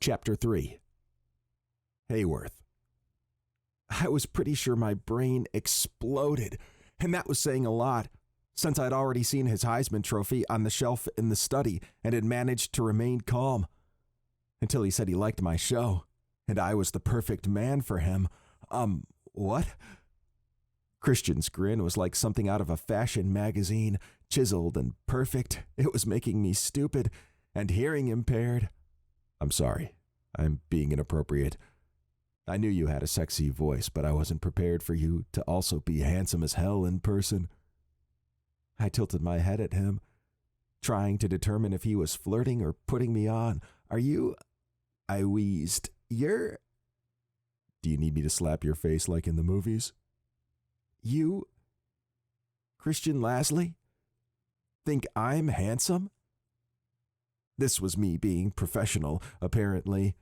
Chapter 3. Hayworth. I was pretty sure my brain exploded, and that was saying a lot, since I'd already seen his Heisman Trophy on the shelf in the study and had managed to remain calm. Until he said he liked my show, and I was the perfect man for him. What? Christian's grin was like something out of a fashion magazine, chiseled and perfect. It was making me stupid and hearing impaired. I'm sorry. I'm being inappropriate. I knew you had a sexy voice, but I wasn't prepared for you to also be handsome as hell in person. I tilted my head at him, trying to determine if he was flirting or putting me on. Are you? I wheezed. You're? Do you need me to slap your face like in the movies? You? Christian Lasley? Think I'm handsome? This was me being professional, apparently.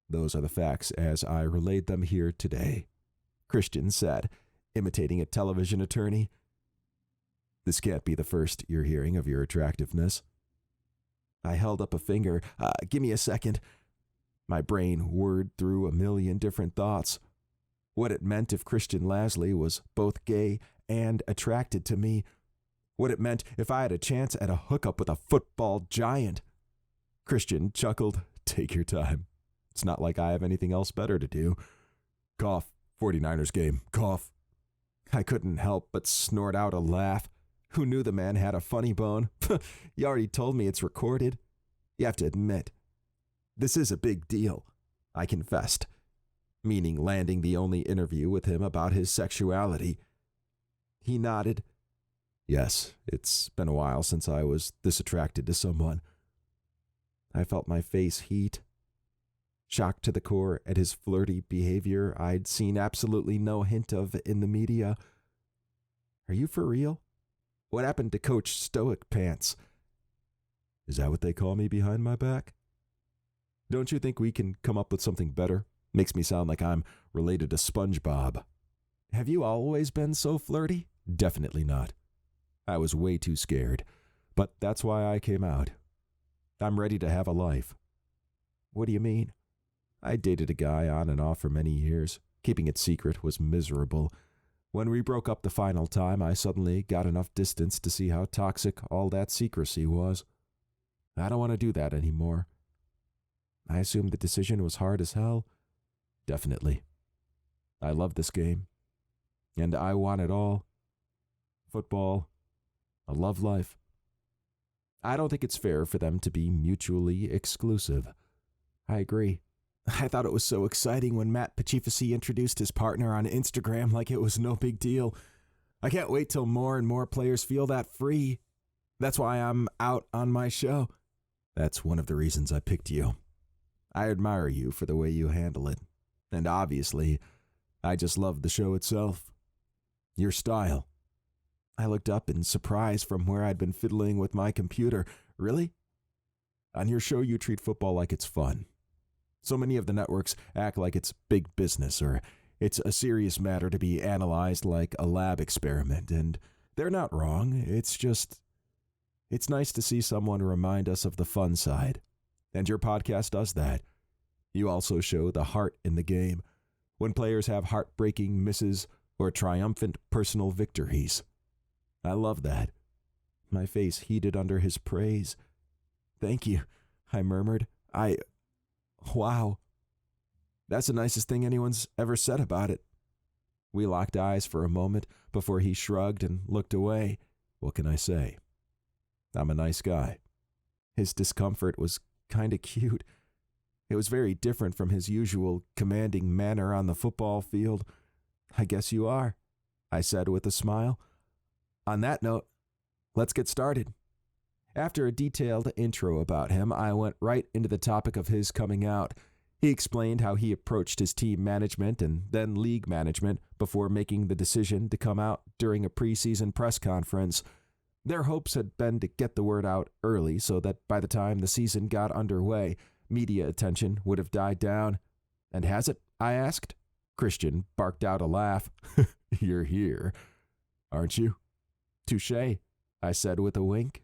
Those are the facts as I relayed them here today, Christian said, imitating a television attorney. This can't be the first you're hearing of your attractiveness. I held up a finger. Give me a second. My brain whirred through a million different thoughts. What it meant if Christian Lasley was both gay and attracted to me. What it meant if I had a chance at a hookup with a football giant. Christian chuckled. Take your time. It's not like I have anything else better to do. Cough. 49ers game. Cough. I couldn't help but snort out a laugh. Who knew the man had a funny bone? You already told me it's recorded. You have to admit, this is a big deal, I confessed, meaning landing the only interview with him about his sexuality. He nodded. Yes, it's been a while since I was this attracted to someone. I felt my face heat. Shocked to the core at his flirty behavior I'd seen absolutely no hint of in the media. Are you for real? What happened to Coach Stoic Pants? Is that what they call me behind my back? Don't you think we can come up with something better? Makes me sound like I'm related to SpongeBob. Have you always been so flirty? Definitely not. I was way too scared, but that's why I came out. I'm ready to have a life. What do you mean? I dated a guy on and off for many years. Keeping it secret was miserable. When we broke up the final time, I suddenly got enough distance to see how toxic all that secrecy was. I don't want to do that anymore. I assumed the decision was hard as hell. Definitely. I love this game. And I want it all. Football. A love life. I don't think it's fair for them to be mutually exclusive. I agree. I thought it was so exciting when Matt Pacifici introduced his partner on Instagram like it was no big deal. I can't wait till more and more players feel that free. That's why I'm out on my show. That's one of the reasons I picked you. I admire you for the way you handle it. And obviously, I just love the show itself. Your style. I looked up in surprise from where I'd been fiddling with my computer. Really? On your show, you treat football like it's fun. So many of the networks act like it's big business or it's a serious matter to be analyzed like a lab experiment, and they're not wrong. It's nice to see someone remind us of the fun side. And your podcast does that. You also show the heart in the game, when players have heartbreaking misses or triumphant personal victories. I love that. My face heated under his praise. Thank you, I murmured. Wow. That's the nicest thing anyone's ever said about it. We locked eyes for a moment before he shrugged and looked away. What can I say? I'm a nice guy. His discomfort was kind of cute. It was very different from his usual commanding manner on the football field. I guess you are, I said with a smile. On that note, let's get started. After a detailed intro about him, I went right into the topic of his coming out. He explained how he approached his team management and then league management before making the decision to come out during a preseason press conference. Their hopes had been to get the word out early so that by the time the season got underway, media attention would have died down. And has it? I asked. Christian barked out a laugh. You're here, aren't you? Touché, I said with a wink.